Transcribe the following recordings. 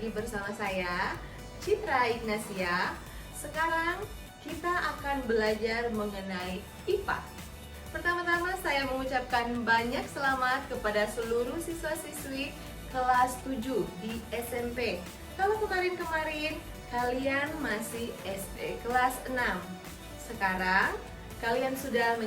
lagi bersama saya, Citra Ignasia. Sekarang kita akan belajar mengenai IPA. Pertama-tama saya mengucapkan banyak selamat kepada seluruh siswa-siswi kelas 7 di SMP. Kalau kemarin-kemarin kalian masih SD kelas 6. Sekarang kalian sudah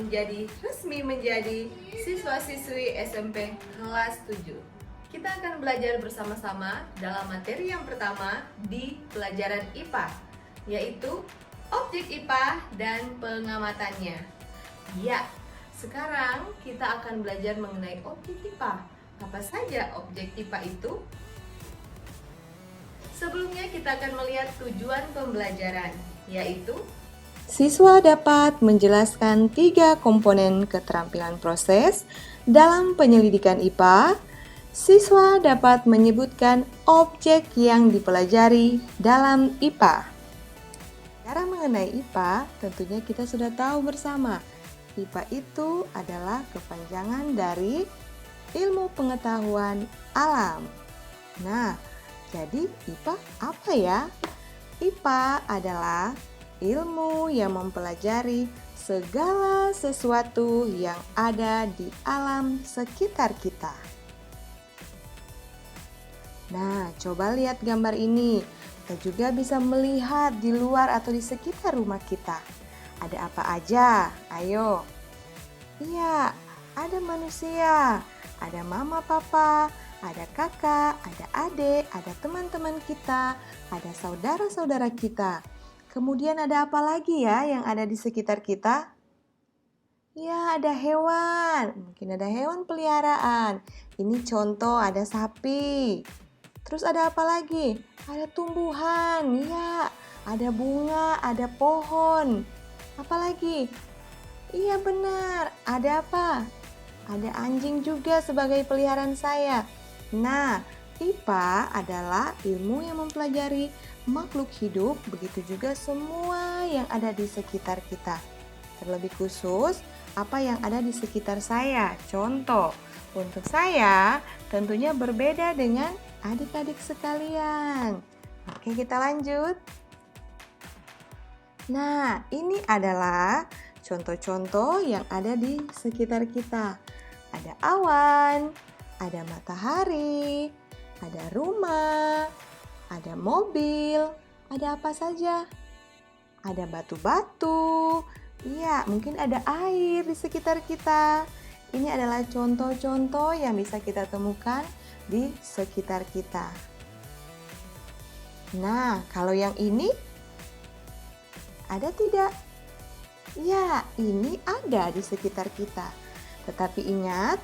resmi menjadi siswa-siswi SMP kelas 7. Kita akan belajar bersama-sama dalam materi yang pertama di pelajaran IPA, yaitu objek IPA dan pengamatannya. Ya, sekarang kita akan belajar mengenai objek IPA. Apa saja objek IPA itu? Sebelumnya kita akan melihat tujuan pembelajaran, yaitu siswa dapat menjelaskan 3 komponen keterampilan proses dalam penyelidikan IPA. Siswa dapat menyebutkan objek yang dipelajari dalam IPA. Cara mengenai IPA, tentunya kita sudah tahu bersama. IPA itu adalah kepanjangan dari ilmu pengetahuan alam. Nah, jadi IPA apa ya? IPA adalah ilmu yang mempelajari segala sesuatu yang ada di alam sekitar kita. Nah, coba lihat gambar ini. Kita juga bisa melihat di luar atau di sekitar rumah kita. Ada apa aja? Ayo. Iya, ada manusia, ada mama papa, ada kakak, ada adik, ada teman-teman kita, ada saudara-saudara kita. Kemudian ada apa lagi ya yang ada di sekitar kita? Ya, ada hewan. Mungkin ada hewan peliharaan. Ini contoh, ada sapi. Terus ada apa lagi? Ada tumbuhan, ya. Ada bunga, ada pohon. Apa lagi? Iya benar, ada apa? Ada anjing juga sebagai peliharaan saya. Nah, IPA adalah ilmu yang mempelajari makhluk hidup, begitu juga semua yang ada di sekitar kita. Terlebih khusus, apa yang ada di sekitar saya. Contoh, untuk saya tentunya berbeda dengan adik-adik sekalian. Oke, kita lanjut. Nah, ini adalah contoh-contoh yang ada di sekitar kita. Ada awan, ada matahari, ada rumah, ada mobil, ada apa saja? Ada batu-batu, iya mungkin ada air di sekitar kita. Ini adalah contoh-contoh yang bisa kita temukan di sekitar kita. Nah, kalau yang ini ada tidak? Ya, ini ada di sekitar kita. Tetapi ingat,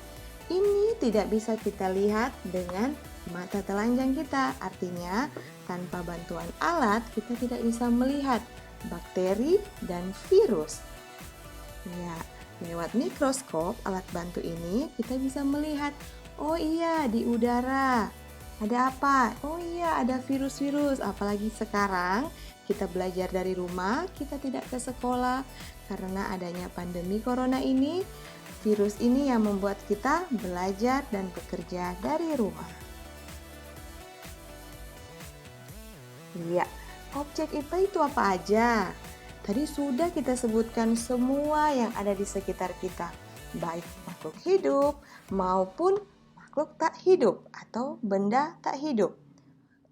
ini tidak bisa kita lihat dengan mata telanjang kita. Artinya, tanpa bantuan alat, kita tidak bisa melihat bakteri dan virus. Ya, lewat mikroskop, alat bantu ini, kita bisa melihat, oh iya, di udara ada apa? Oh iya, ada virus-virus. Apalagi sekarang kita belajar dari rumah, kita tidak ke sekolah karena adanya pandemi corona ini. Virus ini yang membuat kita belajar dan bekerja dari rumah. Iya, objek IPA itu apa aja? Tadi sudah kita sebutkan semua yang ada di sekitar kita, baik makhluk hidup maupun makhluk tak hidup atau benda tak hidup.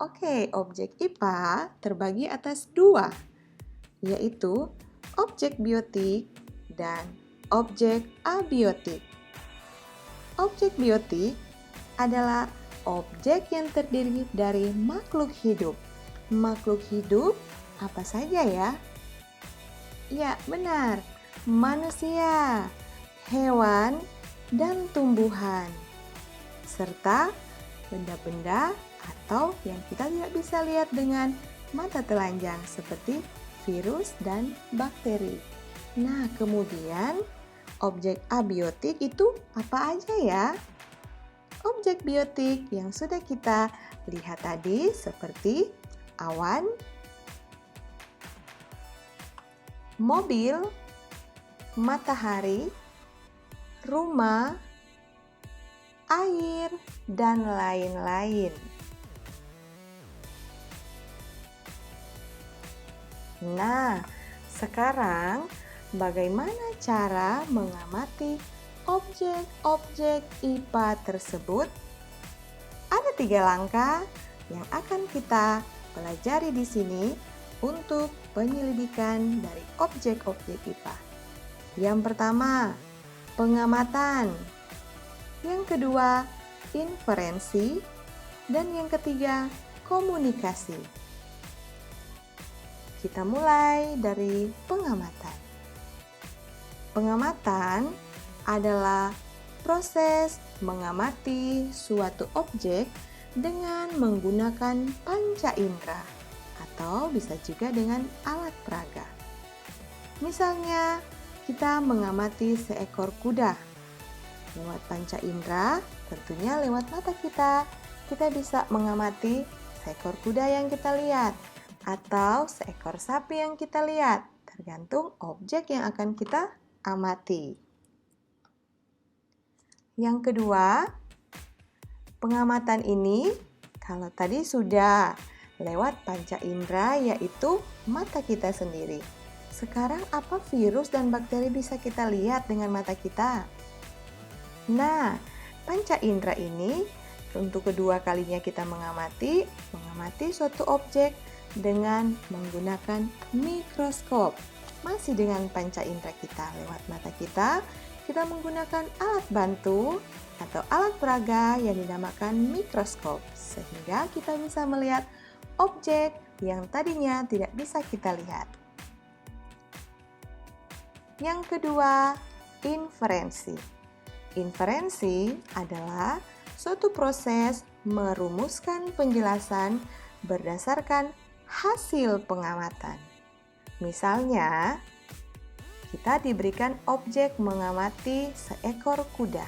Oke, objek IPA terbagi atas 2, yaitu objek biotik dan objek abiotik. Objek biotik adalah objek yang terdiri dari makhluk hidup. Makhluk hidup apa saja ya? Ya, benar. Manusia, hewan, dan tumbuhan. Serta benda-benda atau yang kita tidak bisa lihat dengan mata telanjang seperti virus dan bakteri. Nah, kemudian objek abiotik itu apa aja ya? Objek biotik yang sudah kita lihat tadi seperti awan, mobil, matahari, rumah, air, dan lain-lain. Nah, sekarang bagaimana cara mengamati objek-objek IPA tersebut? Ada 3 langkah yang akan kita pelajari di sini untuk penyelidikan dari objek-objek IPA. Yang pertama, pengamatan. Yang kedua, inferensi. Dan yang ketiga, komunikasi. Kita mulai dari pengamatan. Pengamatan adalah proses mengamati suatu objek dengan menggunakan panca indera atau bisa juga dengan alat peraga. Misalnya, kita mengamati seekor kuda. Lewat panca indera, tentunya lewat mata kita bisa mengamati seekor kuda yang kita lihat atau seekor sapi yang kita lihat, tergantung objek yang akan kita amati. Yang kedua, pengamatan ini kalau tadi sudah lewat panca indera yaitu mata kita sendiri. Sekarang apa virus dan bakteri bisa kita lihat dengan mata kita? Nah, panca indera ini untuk kedua kalinya kita mengamati suatu objek dengan menggunakan mikroskop. Masih dengan panca indera kita, lewat mata kita menggunakan alat bantu atau alat peraga yang dinamakan mikroskop, sehingga kita bisa melihat objek yang tadinya tidak bisa kita lihat. Yang kedua, inferensi. Inferensi adalah suatu proses merumuskan penjelasan berdasarkan hasil pengamatan. Misalnya, kita diberikan objek mengamati seekor kuda.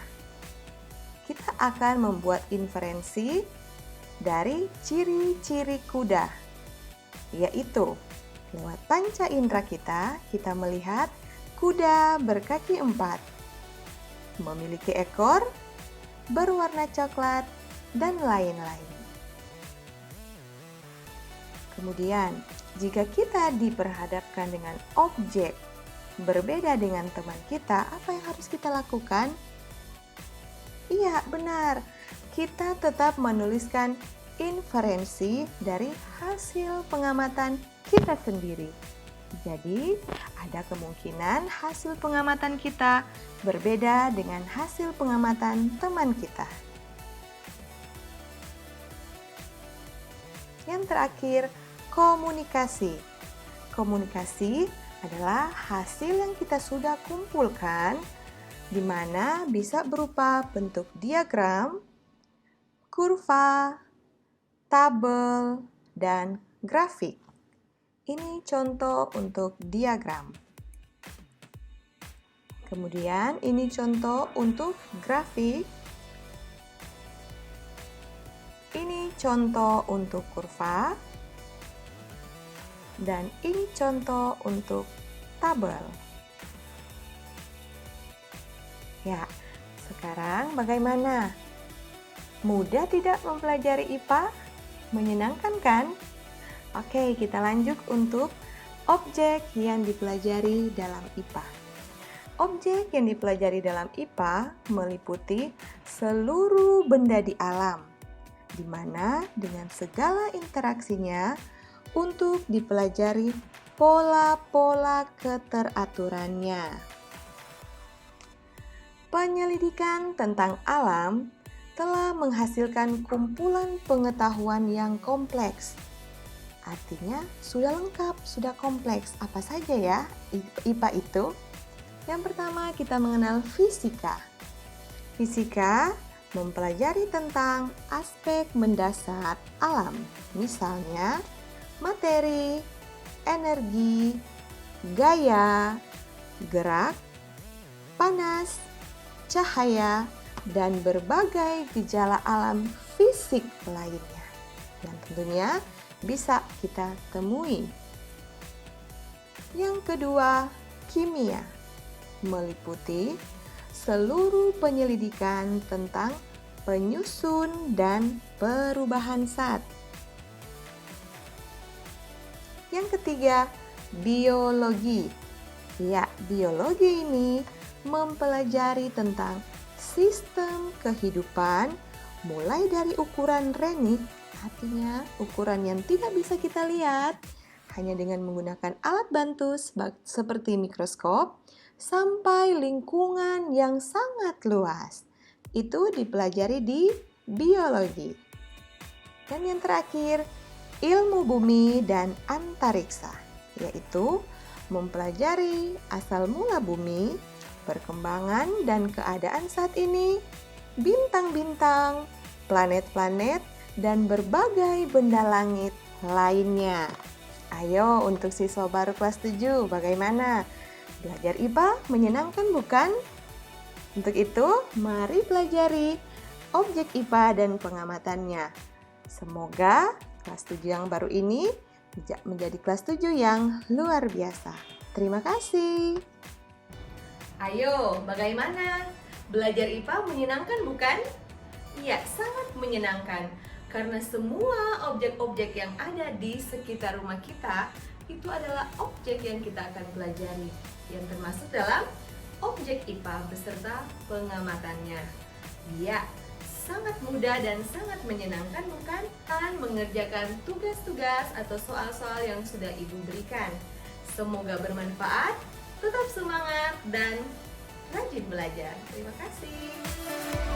Kita akan membuat inferensi dari ciri-ciri kuda, yaitu lewat panca indera kita melihat kuda berkaki 4, memiliki ekor, berwarna coklat, dan lain-lain. Kemudian, jika kita diperhadapkan dengan objek berbeda dengan teman kita, apa yang harus kita lakukan? Iya, benar. Kita tetap menuliskan inferensi dari hasil pengamatan kita sendiri. Jadi, ada kemungkinan hasil pengamatan kita berbeda dengan hasil pengamatan teman kita. Yang terakhir, komunikasi. Komunikasi adalah hasil yang kita sudah kumpulkan, di mana bisa berupa bentuk diagram, kurva, tabel, dan grafik. Ini contoh untuk diagram. Kemudian ini contoh untuk grafik. Ini contoh untuk kurva. Dan ini contoh untuk tabel. Ya, sekarang bagaimana? Mudah tidak mempelajari IPA? Menyenangkan kan? Oke, kita lanjut untuk objek yang dipelajari dalam IPA. Objek yang dipelajari dalam IPA meliputi seluruh benda di alam, di mana dengan segala interaksinya untuk dipelajari pola-pola keteraturannya. Penyelidikan tentang alam telah menghasilkan kumpulan pengetahuan yang kompleks. Artinya sudah lengkap, sudah kompleks. Apa saja ya IPA itu? Yang pertama kita mengenal fisika. Fisika mempelajari tentang aspek mendasar alam. Misalnya materi, energi, gaya, gerak, panas, cahaya, dan berbagai gejala alam fisik lainnya. Dan tentunya bisa kita temui. Yang kedua, kimia meliputi seluruh penyelidikan tentang penyusun dan perubahan zat. Yang ketiga, biologi. Ya, biologi ini mempelajari tentang sistem kehidupan mulai dari ukuran renik, artinya ukuran yang tidak bisa kita lihat hanya dengan menggunakan alat bantu seperti mikroskop, sampai lingkungan yang sangat luas. Itu dipelajari di biologi. Dan yang terakhir, ilmu bumi dan antariksa, yaitu mempelajari asal mula bumi, perkembangan dan keadaan saat ini, bintang-bintang, planet-planet, dan berbagai benda langit lainnya. Ayo, untuk siswa baru kelas 7, bagaimana? Belajar IPA menyenangkan bukan? Untuk itu, mari pelajari objek IPA dan pengamatannya. Semoga kelas 7 yang baru ini menjadi kelas 7 yang luar biasa. Terima kasih. Ayo, bagaimana? Belajar IPA menyenangkan bukan? Iya, sangat menyenangkan. Karena semua objek-objek yang ada di sekitar rumah kita itu adalah objek yang kita akan pelajari, yang termasuk dalam objek IPA beserta pengamatannya. Iya, sangat mudah dan sangat menyenangkan bukan? Kalian mengerjakan tugas-tugas atau soal-soal yang sudah Ibu berikan. Semoga bermanfaat, tetap semangat dan rajin belajar. Terima kasih.